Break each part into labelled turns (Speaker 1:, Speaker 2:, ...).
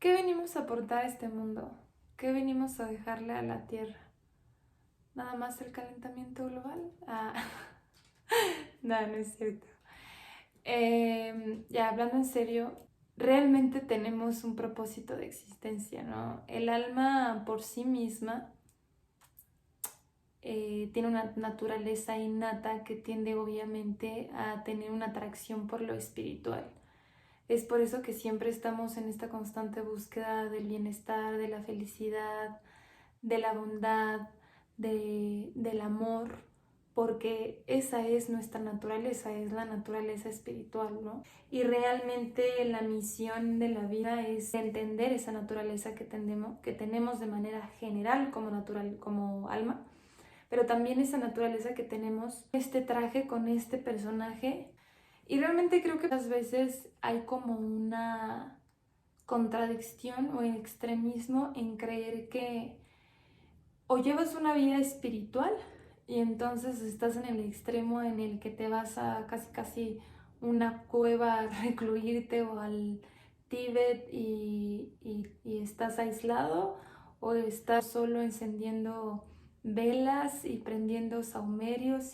Speaker 1: ¿Qué venimos a aportar a este mundo? ¿Qué venimos a dejarle a la Tierra? ¿Nada más el calentamiento global? No, no es cierto. Ya hablando en serio, realmente tenemos un propósito de existencia, ¿no? El alma por sí misma tiene una naturaleza innata que tiende obviamente a tener una atracción por lo espiritual. Es por eso que siempre estamos en esta constante búsqueda del bienestar, de la felicidad, de la bondad, del amor, porque esa es nuestra naturaleza, es la naturaleza espiritual, ¿no? Y realmente la misión de la vida es entender esa naturaleza que tenemos de manera general como alma, pero también esa naturaleza que tenemos, este traje con este personaje. Y realmente creo que muchas veces hay como una contradicción o extremismo en creer que o llevas una vida espiritual y entonces estás en el extremo en el que te vas a casi una cueva a recluirte o al Tíbet y estás aislado, o estás solo encendiendo velas y prendiendo sahumerios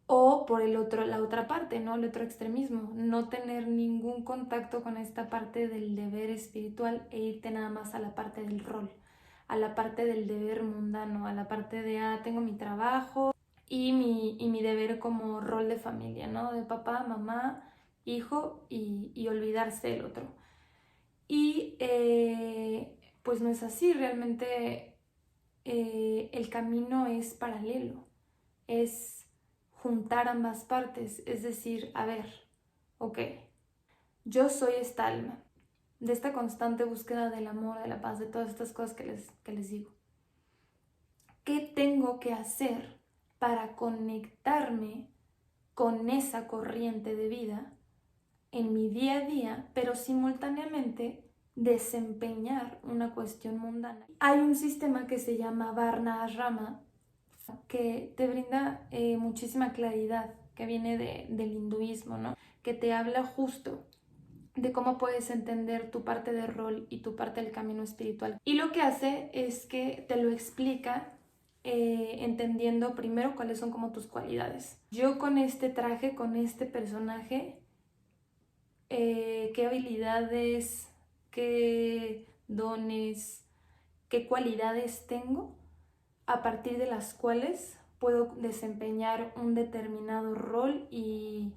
Speaker 1: o por la otra parte, ¿no? El otro extremismo, no tener ningún contacto con esta parte del deber espiritual e irte nada más a la parte del rol, a la parte del deber mundano, a la parte de, tengo mi trabajo y mi deber como rol de familia, ¿no? De papá, mamá, hijo y olvidarse del otro. Y pues no es así, realmente el camino es paralelo, es juntar ambas partes, es decir, a ver, ok, yo soy esta alma, de esta constante búsqueda del amor, de la paz, de todas estas cosas que les digo. ¿Qué tengo que hacer para conectarme con esa corriente de vida en mi día a día, pero simultáneamente desempeñar una cuestión mundana? Hay un sistema que se llama Varna Ashrama que te brinda muchísima claridad, que viene del hinduismo, ¿no? Que te habla justo de cómo puedes entender tu parte de rol y tu parte del camino espiritual. Y lo que hace es que te lo explica entendiendo primero cuáles son como tus cualidades. Yo con este traje, con este personaje, qué habilidades, qué dones, qué cualidades tengo, a partir de las cuales puedo desempeñar un determinado rol y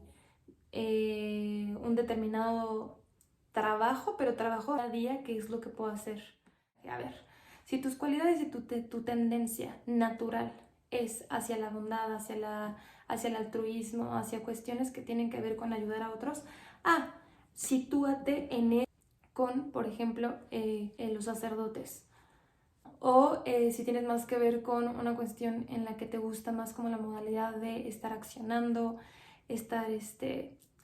Speaker 1: un determinado trabajo, pero trabajo a día, ¿qué es lo que puedo hacer? A ver, si tus cualidades y tu tendencia natural es hacia la bondad, hacia el altruismo, hacia cuestiones que tienen que ver con ayudar a otros, sitúate en él con, por ejemplo, los sacerdotes. O si tienes más que ver con una cuestión en la que te gusta más como la modalidad de estar accionando, estar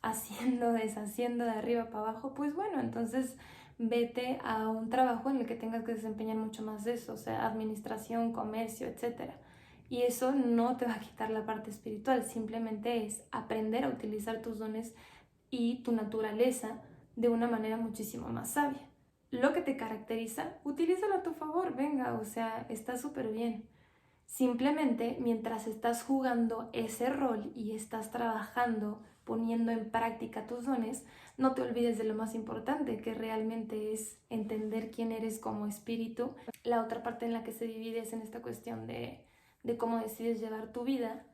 Speaker 1: haciendo, deshaciendo de arriba para abajo, pues bueno, entonces vete a un trabajo en el que tengas que desempeñar mucho más de eso, o sea, administración, comercio, etcétera. Y eso no te va a quitar la parte espiritual, simplemente es aprender a utilizar tus dones y tu naturaleza de una manera muchísimo más sabia. Lo que te caracteriza, utilízalo a tu favor, venga, o sea, está súper bien. Simplemente mientras estás jugando ese rol y estás trabajando, poniendo en práctica tus dones, no te olvides de lo más importante, que realmente es entender quién eres como espíritu. La otra parte en la que se divide es en esta cuestión de cómo decides llevar tu vida,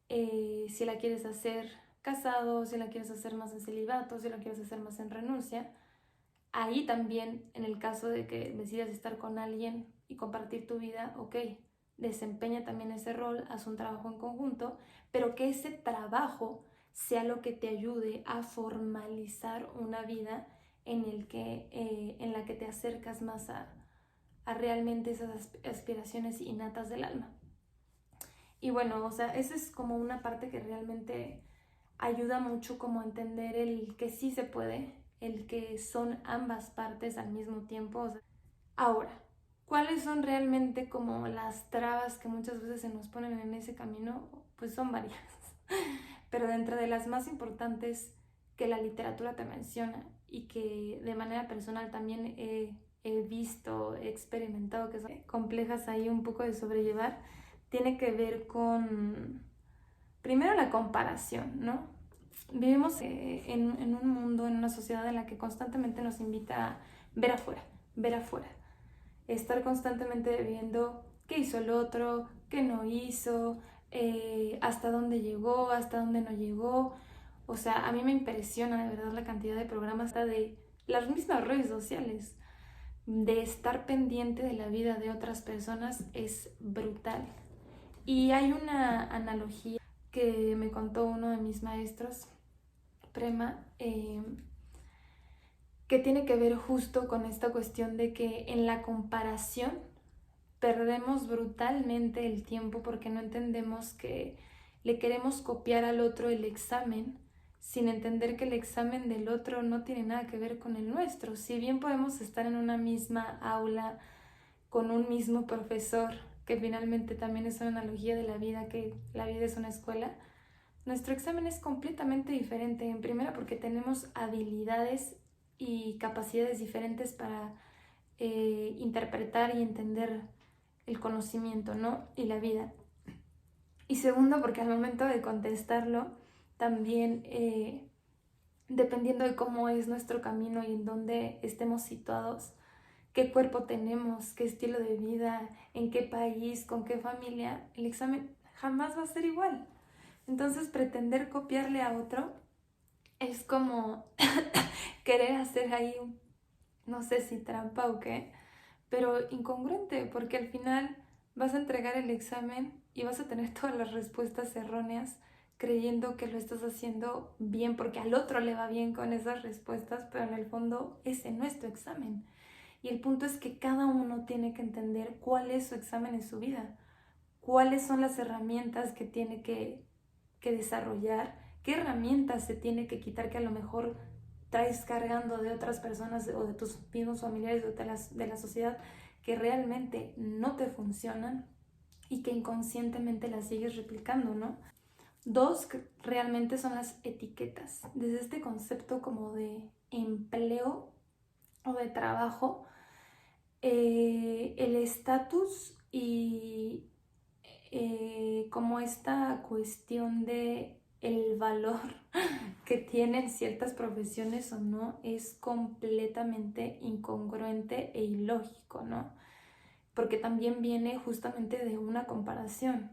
Speaker 1: si la quieres hacer casado, si la quieres hacer más en celibato, si la quieres hacer más en renuncia. Ahí también, en el caso de que decidas estar con alguien y compartir tu vida, ok, desempeña también ese rol, haz un trabajo en conjunto, pero que ese trabajo sea lo que te ayude a formalizar una vida en la que te acercas más a realmente esas aspiraciones innatas del alma. Y bueno, o sea, esa es como una parte que realmente ayuda mucho como a entender el que sí se puede, el que son ambas partes al mismo tiempo. O sea, ahora, ¿cuáles son realmente como las trabas que muchas veces se nos ponen en ese camino? Pues son varias, pero dentro de las más importantes que la literatura te menciona y que de manera personal también he visto, he experimentado, que son complejas ahí un poco de sobrellevar, tiene que ver con, primero, la comparación, ¿no? Vivimos en un mundo, en una sociedad en la que constantemente nos invita a ver afuera, estar constantemente viendo qué hizo el otro, qué no hizo, hasta dónde llegó, hasta dónde no llegó. O sea, a mí me impresiona de verdad la cantidad de programas de las mismas redes sociales, de estar pendiente de la vida de otras personas, es brutal. Y hay una analogía que me contó uno de mis maestros, Prema, que tiene que ver justo con esta cuestión de que en la comparación perdemos brutalmente el tiempo porque no entendemos que le queremos copiar al otro el examen sin entender que el examen del otro no tiene nada que ver con el nuestro. Si bien podemos estar en una misma aula con un mismo profesor, que finalmente también es una analogía de la vida, que la vida es una escuela, nuestro examen es completamente diferente. En primera, porque tenemos habilidades y capacidades diferentes para interpretar y entender el conocimiento, ¿no? Y la vida. Y segundo, porque al momento de contestarlo, también dependiendo de cómo es nuestro camino y en dónde estemos situados, qué cuerpo tenemos, qué estilo de vida, en qué país, con qué familia, el examen jamás va a ser igual. Entonces, pretender copiarle a otro es como querer hacer ahí, no sé si trampa o qué, pero incongruente, porque al final vas a entregar el examen y vas a tener todas las respuestas erróneas creyendo que lo estás haciendo bien porque al otro le va bien con esas respuestas, pero en el fondo ese no es tu examen. Y el punto es que cada uno tiene que entender cuál es su examen en su vida, cuáles son las herramientas que tiene que desarrollar, qué herramientas se tiene que quitar que a lo mejor traes cargando de otras personas o de tus mismos familiares o de la sociedad que realmente no te funcionan y que inconscientemente las sigues replicando, ¿no? Dos, que realmente son las etiquetas. Desde este concepto como de empleo o de trabajo, el estatus y como esta cuestión de el valor que tienen ciertas profesiones o no es completamente incongruente e ilógico, ¿no? Porque también viene justamente de una comparación.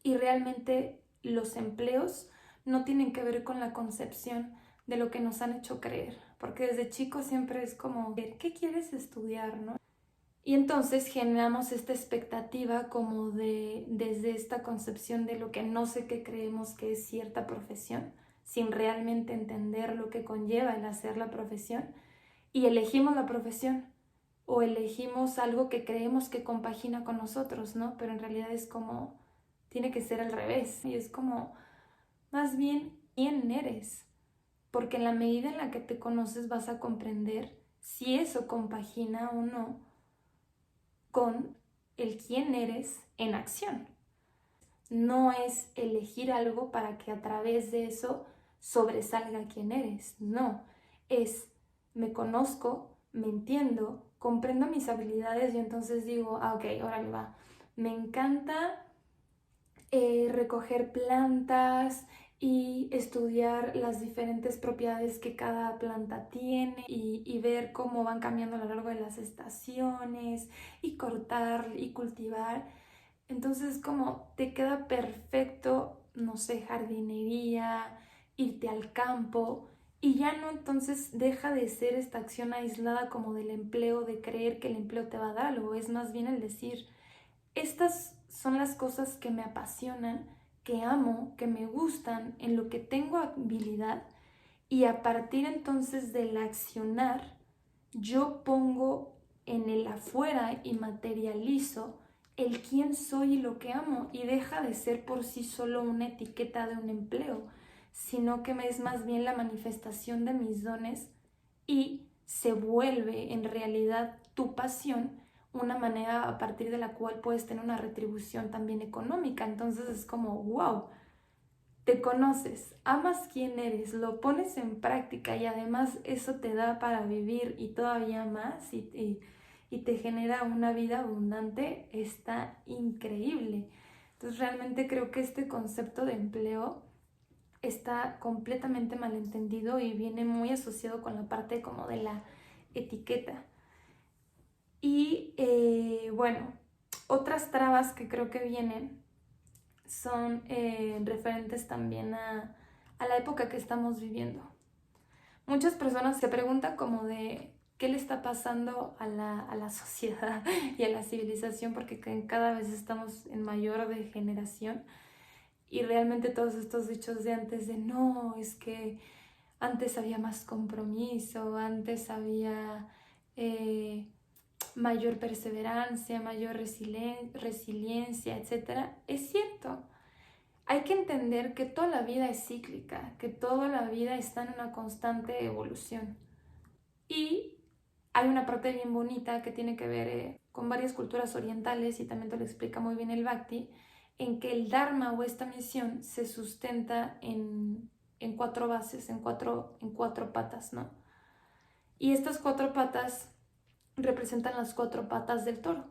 Speaker 1: Y realmente los empleos no tienen que ver con la concepción de lo que nos han hecho creer, porque desde chicos siempre es como, ¿qué quieres estudiar, no? Y entonces generamos esta expectativa como de, desde esta concepción de lo que no sé qué creemos que es cierta profesión, sin realmente entender lo que conlleva el hacer la profesión, y elegimos la profesión o elegimos algo que creemos que compagina con nosotros, ¿no? Pero en realidad es como, tiene que ser al revés, y es como, más bien, ¿quién eres? Porque en la medida en la que te conoces vas a comprender si eso compagina o no con el quién eres en acción. No es elegir algo para que a través de eso sobresalga quién eres, no, es me conozco, me entiendo, comprendo mis habilidades y entonces digo, ok, órale va, me encanta recoger plantas y estudiar las diferentes propiedades que cada planta tiene y ver cómo van cambiando a lo largo de las estaciones y cortar y cultivar. Entonces como te queda perfecto, no sé, jardinería, irte al campo y ya no, entonces deja de ser esta acción aislada como del empleo, de creer que el empleo te va a dar algo, es más bien el decir, estas son las cosas que me apasionan, que amo, que me gustan, en lo que tengo habilidad y a partir entonces del accionar, yo pongo en el afuera y materializo el quién soy y lo que amo y deja de ser por sí solo una etiqueta de un empleo, sino que es más bien la manifestación de mis dones y se vuelve en realidad tu pasión, una manera a partir de la cual puedes tener una retribución también económica. Entonces es como, wow, te conoces, amas quién eres, lo pones en práctica y además eso te da para vivir y todavía más y te genera una vida abundante, está increíble. Entonces realmente creo que este concepto de empleo está completamente malentendido y viene muy asociado con la parte como de la etiqueta. Y bueno, otras trabas que creo que vienen son referentes también a la época que estamos viviendo. Muchas personas se preguntan como de qué le está pasando a la sociedad y a la civilización, porque cada vez estamos en mayor degeneración y realmente todos estos dichos de antes de no, es que antes había más compromiso, antes había mayor perseverancia, mayor resiliencia, etc. Es cierto. Hay que entender que toda la vida es cíclica, que toda la vida está en una constante evolución. Y hay una parte bien bonita que tiene que ver con varias culturas orientales, y también te lo explica muy bien el Bhakti, en que el Dharma o esta misión se sustenta en cuatro bases, en cuatro patas, ¿no? Y estas cuatro patas representan las cuatro patas del toro.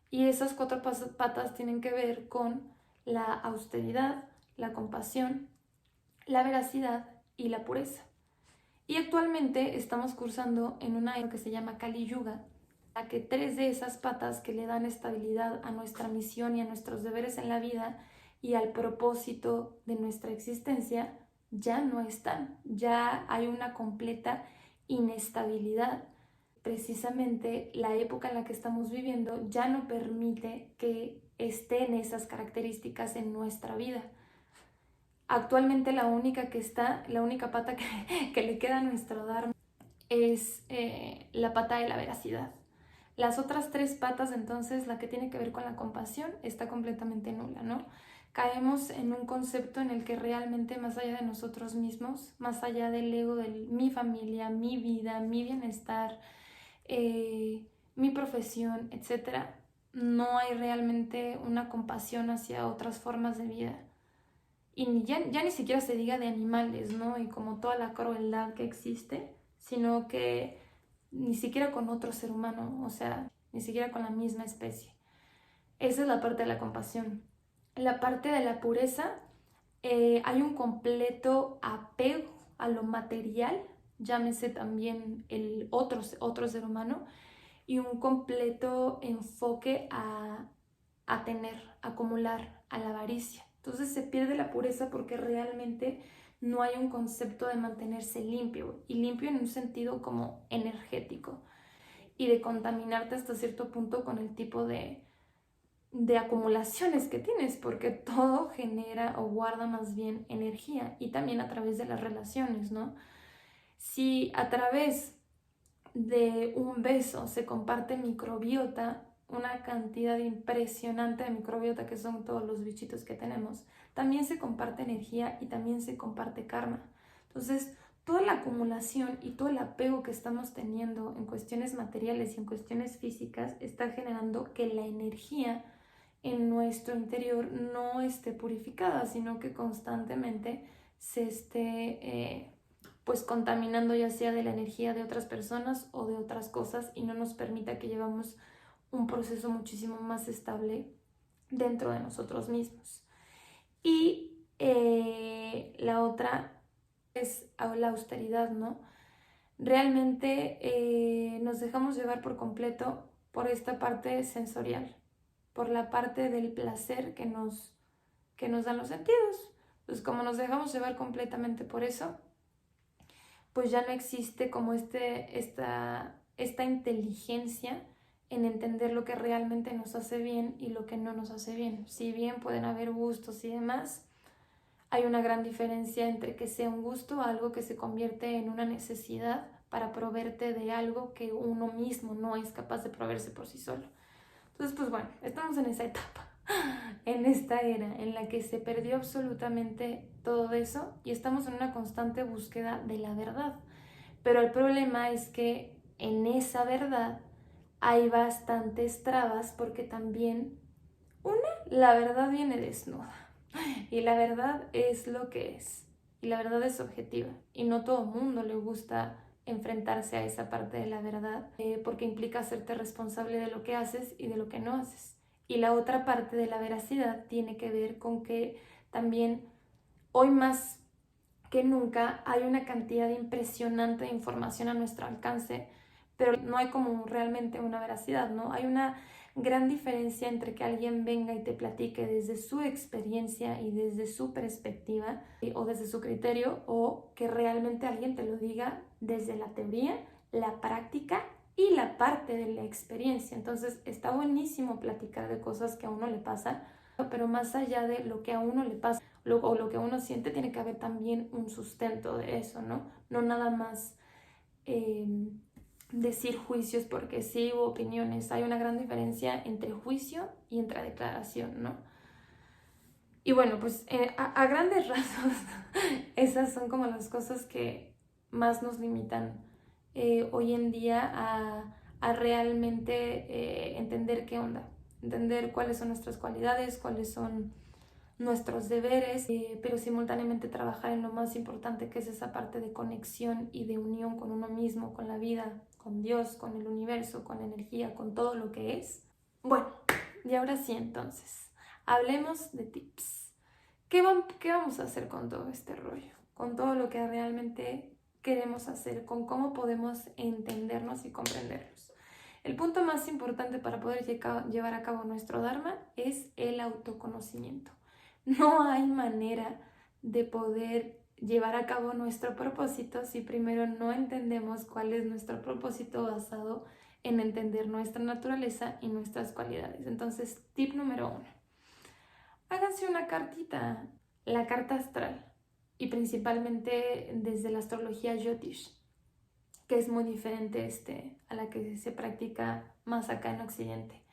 Speaker 1: Y esas cuatro patas tienen que ver con la austeridad, la compasión, la veracidad y la pureza. Y actualmente estamos cursando en una era que se llama Kali Yuga, a que tres de esas patas que le dan estabilidad a nuestra misión y a nuestros deberes en la vida y al propósito de nuestra existencia ya no están, ya hay una completa inestabilidad. Precisamente la época en la que estamos viviendo ya no permite que estén esas características en nuestra vida. Actualmente la única pata que le queda a nuestro Dharma es la pata de la veracidad. Las otras tres patas, entonces, la que tiene que ver con la compasión, está completamente nula, ¿no? Caemos en un concepto en el que realmente más allá de nosotros mismos, más allá del ego de mi familia, mi vida, mi bienestar, mi profesión, etcétera, no hay realmente una compasión hacia otras formas de vida. Y ya ni siquiera se diga de animales, ¿no? Y como toda la crueldad que existe, sino que ni siquiera con otro ser humano, o sea, ni siquiera con la misma especie. Esa es la parte de la compasión. La parte de la pureza, hay un completo apego a lo material, llámese también el otro ser humano, y un completo enfoque a tener, a acumular, a la avaricia. Entonces se pierde la pureza porque realmente no hay un concepto de mantenerse limpio, y limpio en un sentido como energético, y de contaminarte hasta cierto punto con el tipo de acumulaciones que tienes, porque todo genera o guarda más bien energía, y también a través de las relaciones, ¿no? Si a través de un beso se comparte microbiota, una cantidad impresionante de microbiota que son todos los bichitos que tenemos, también se comparte energía y también se comparte karma. Entonces, toda la acumulación y todo el apego que estamos teniendo en cuestiones materiales y en cuestiones físicas está generando que la energía en nuestro interior no esté purificada, sino que constantemente se esté pues contaminando, ya sea de la energía de otras personas o de otras cosas, y no nos permita que llevamos un proceso muchísimo más estable dentro de nosotros mismos. Y la otra es la austeridad, ¿no? Realmente nos dejamos llevar por completo por esta parte sensorial, por la parte del placer que nos dan los sentidos. Pues como nos dejamos llevar completamente por eso, pues ya no existe como esta inteligencia en entender lo que realmente nos hace bien y lo que no nos hace bien. Si bien pueden haber gustos y demás, hay una gran diferencia entre que sea un gusto a algo que se convierte en una necesidad para proveerte de algo que uno mismo no es capaz de proveerse por sí solo. Entonces, pues bueno, estamos en esa etapa, en esta era en la que se perdió absolutamente todo eso y estamos en una constante búsqueda de la verdad. Pero el problema es que en esa verdad hay bastantes trabas, porque también, la verdad viene desnuda. Y la verdad es lo que es. Y la verdad es objetiva. Y no todo el mundo le gusta enfrentarse a esa parte de la verdad, porque implica hacerte responsable de lo que haces y de lo que no haces. Y la otra parte de la veracidad tiene que ver con que también hoy más que nunca hay una cantidad impresionante de información a nuestro alcance, pero no hay como realmente una veracidad, ¿no? Hay una gran diferencia entre que alguien venga y te platique desde su experiencia y desde su perspectiva o desde su criterio, o que realmente alguien te lo diga desde la teoría, la práctica y la parte de la experiencia. Entonces está buenísimo platicar de cosas que a uno le pasan, pero más allá de lo que a uno le pasa o lo que uno siente, tiene que haber también un sustento de eso, ¿no? No nada más decir juicios porque sí, u opiniones. Hay una gran diferencia entre juicio y entre declaración, ¿no? Y bueno, pues a grandes rasgos, esas son como las cosas que más nos limitan hoy en día a realmente entender qué onda, entender cuáles son nuestras cualidades, cuáles son nuestros deberes, pero simultáneamente trabajar en lo más importante, que es esa parte de conexión y de unión con uno mismo, con la vida, con Dios, con el universo, con la energía, con todo lo que es. Bueno, y ahora sí, entonces, hablemos de tips. ¿Qué vamos a hacer con todo este rollo? Con todo lo que realmente queremos hacer, con cómo podemos entendernos y comprendernos. El punto más importante para poder llevar a cabo nuestro Dharma es el autoconocimiento. No hay manera de poder llevar a cabo nuestro propósito si primero no entendemos cuál es nuestro propósito basado en entender nuestra naturaleza y nuestras cualidades. Entonces, tip número 1. Háganse una cartita, la carta astral, y principalmente desde la astrología Jyotish, que es muy diferente a la que se practica más acá en Occidente.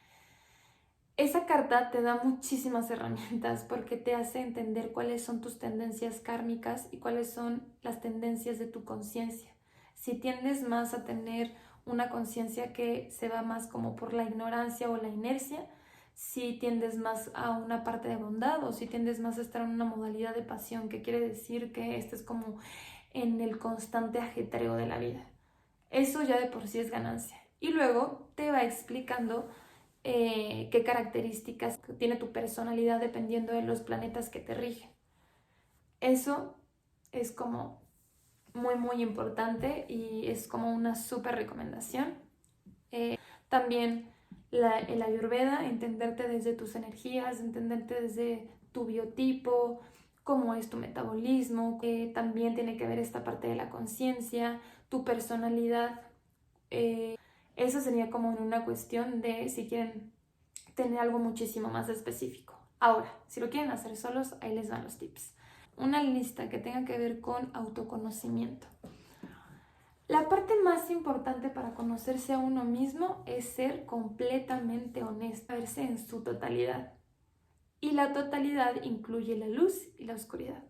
Speaker 1: Esa carta te da muchísimas herramientas porque te hace entender cuáles son tus tendencias kármicas y cuáles son las tendencias de tu conciencia. Si tiendes más a tener una conciencia que se va más como por la ignorancia o la inercia, si tiendes más a una parte de bondad o si tiendes más a estar en una modalidad de pasión, que quiere decir que estés como en el constante ajetreo de la vida. Eso ya de por sí es ganancia. Y luego te va explicando qué características tiene tu personalidad dependiendo de los planetas que te rigen. Eso es como muy importante y es como una súper recomendación. También el Ayurveda, entenderte desde tus energías, entenderte desde tu biotipo, cómo es tu metabolismo, también tiene que ver esta parte de la conciencia, tu personalidad. Eso sería como en una cuestión de si quieren tener algo muchísimo más específico. Ahora, si lo quieren hacer solos, ahí les van los tips. Una lista que tenga que ver con autoconocimiento. La parte más importante para conocerse a uno mismo es ser completamente honesto, verse en su totalidad. Y la totalidad incluye la luz y la oscuridad.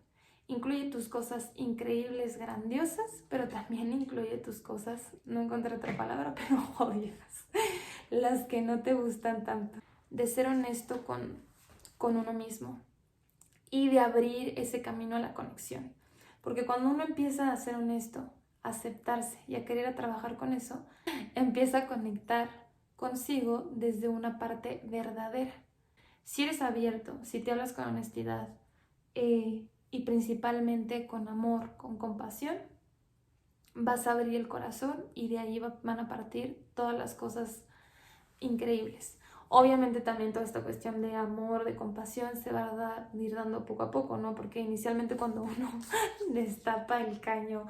Speaker 1: Incluye tus cosas increíbles, grandiosas, pero también incluye tus cosas, no encontré otra palabra, pero jodidas, las que no te gustan tanto. De ser honesto con uno mismo y de abrir ese camino a la conexión. Porque cuando uno empieza a ser honesto, a aceptarse y a querer a trabajar con eso, empieza a conectar consigo desde una parte verdadera. Si eres abierto, si te hablas con honestidad y principalmente con amor, con compasión, vas a abrir el corazón y de ahí van a partir todas las cosas increíbles. Obviamente también toda esta cuestión de amor, de compasión se va a ir dando poco a poco, ¿no? Porque inicialmente cuando uno destapa el caño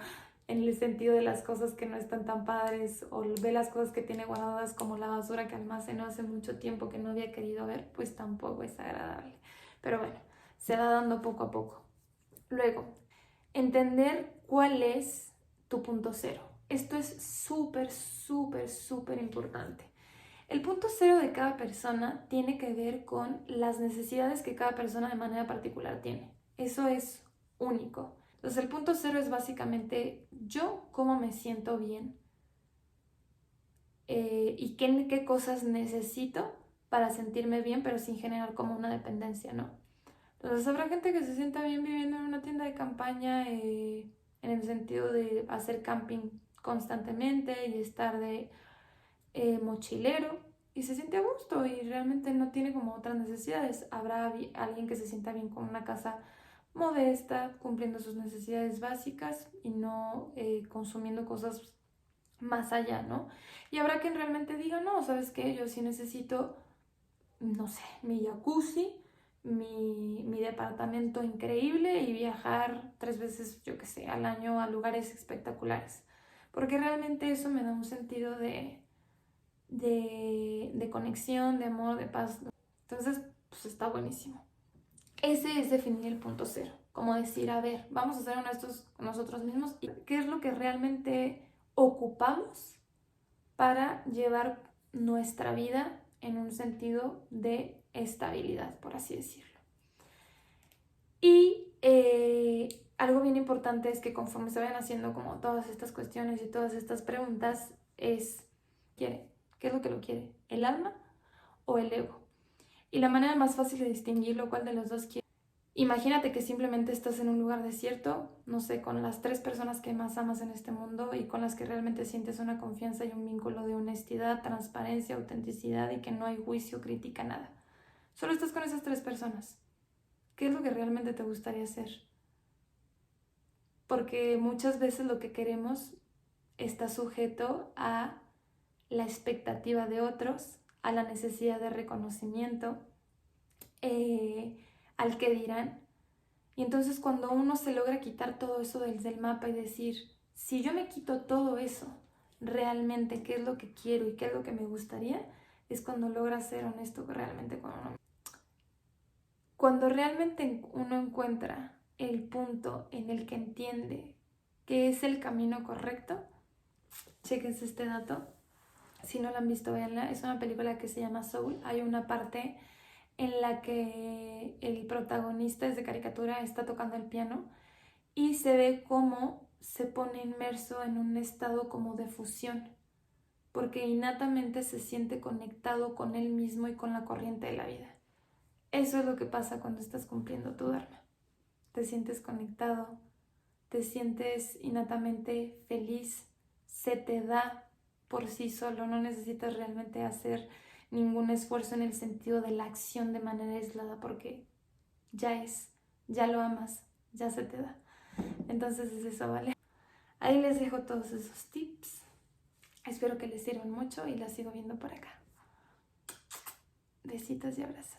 Speaker 1: en el sentido de las cosas que no están tan padres o ve las cosas que tiene guardadas como la basura que almacenó hace mucho tiempo que no había querido ver, pues tampoco es agradable. Pero bueno, se va dando poco a poco. Luego, entender cuál es tu punto cero. Esto es súper importante. El punto cero de cada persona tiene que ver con las necesidades que cada persona de manera particular tiene. Eso es único. Entonces el punto cero es básicamente yo cómo me siento bien y qué cosas necesito para sentirme bien, pero sin generar como una dependencia, ¿no? Entonces habrá gente que se sienta bien viviendo en una tienda de campaña, en el sentido de hacer camping constantemente y estar de mochilero y se siente a gusto y realmente no tiene como otras necesidades. Habrá alguien que se sienta bien con una casa modesta, cumpliendo sus necesidades básicas y no consumiendo cosas más allá, ¿no? Y habrá quien realmente diga, no, ¿sabes qué? Yo sí necesito, no sé, mi jacuzzi, mi departamento increíble y viajar 3 veces, yo qué sé, al año a lugares espectaculares. Porque realmente eso me da un sentido de conexión, de amor, de paz. Entonces, pues está buenísimo. Ese es definir el punto cero. Como decir, a ver, vamos a ser honestos con nosotros mismos y qué es lo que realmente ocupamos para llevar nuestra vida en un sentido de estabilidad, por así decirlo. Y algo bien importante es que conforme se vayan haciendo como todas estas cuestiones y todas estas preguntas es, ¿quiere? ¿Qué es lo que lo quiere? ¿El alma o el ego? Y la manera más fácil de distinguirlo, cuál de los dos quiere. Imagínate que simplemente estás en un lugar desierto, no sé, con las 3 personas que más amas en este mundo y con las que realmente sientes una confianza y un vínculo de honestidad, transparencia, autenticidad y que no hay juicio, crítica, nada. Solo estás con esas 3 personas. ¿Qué es lo que realmente te gustaría hacer? Porque muchas veces lo que queremos está sujeto a la expectativa de otros, a la necesidad de reconocimiento, al que dirán. Y entonces cuando uno se logra quitar todo eso del mapa y decir, si yo me quito todo eso, realmente qué es lo que quiero y qué es lo que me gustaría, es cuando logra ser honesto realmente con uno. Cuando realmente uno encuentra el punto en el que entiende que es el camino correcto, chequense este dato. Si no la han visto, véanla. Es una película que se llama Soul. Hay una parte en la que el protagonista es de caricatura, está tocando el piano y se ve cómo se pone inmerso en un estado como de fusión, porque innatamente se siente conectado con él mismo y con la corriente de la vida. Eso es lo que pasa cuando estás cumpliendo tu dharma. Te sientes conectado, te sientes innatamente feliz, se te da por sí solo, no necesitas realmente hacer ningún esfuerzo en el sentido de la acción de manera aislada porque ya es, ya lo amas, ya se te da. Entonces es eso, ¿vale? Ahí les dejo todos esos tips. Espero que les sirvan mucho y las sigo viendo por acá. Besitos y abrazos.